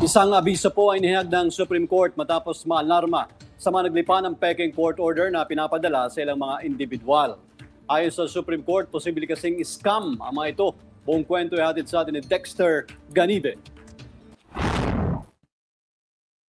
Isang abiso po ay inihayag ng Supreme Court matapos maalarma sa mga naglipa ng Peking Court Order na pinapadala sa ilang mga individual. Ayon sa Supreme Court, posible kasing scam ang mga ito. Buong kwento ay hatid sa atin ni Dexter Ganibe.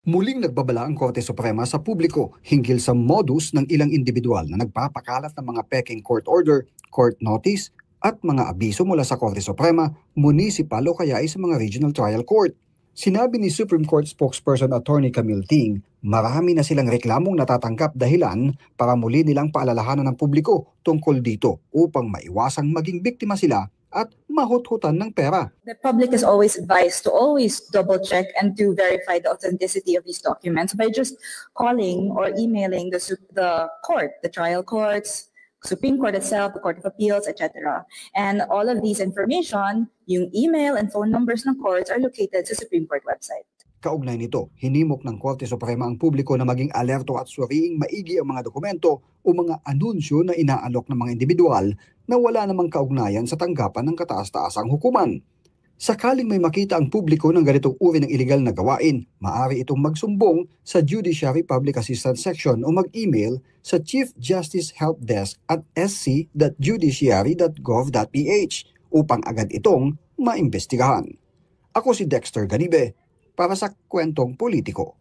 Muling nagbabala ang Korte Suprema sa publiko hinggil sa modus ng ilang individual na nagpapakalat ng mga Peking Court Order, Court Notice at mga abiso mula sa Korte Suprema, municipal o kaya ay sa mga Regional Trial Court. Sinabi ni Supreme Court spokesperson Attorney Camille Ting, marami na silang reklamong natatanggap dahilan para muli nilang paalalahanan ng publiko tungkol dito upang maiwasang maging biktima sila at mahut-hutan ng pera. The public is always advised to always double-check and to verify the authenticity of these documents by just calling or emailing the court, the trial courts, Supreme Court itself, the Court of Appeals, etc. And all of these information, yung email and phone numbers ng courts are located sa Supreme Court website. Kaugnay nito, hinimok ng Korte Suprema ang publiko na maging alerto at suriing maigi ang mga dokumento o mga anunsyo na inaalok ng mga individual na wala namang kaugnayan sa tanggapan ng kataas-taasang hukuman. Sakaling may makita ang publiko ng ganitong uri ng iligal na gawain, maaari itong magsumbong sa Judiciary Public Assistance Section o mag-email sa Chief Justice Help Desk at sc.judiciary.gov.ph upang agad itong maimbestigahan. Ako si Dexter Ganibe para sa Kwentong Politiko.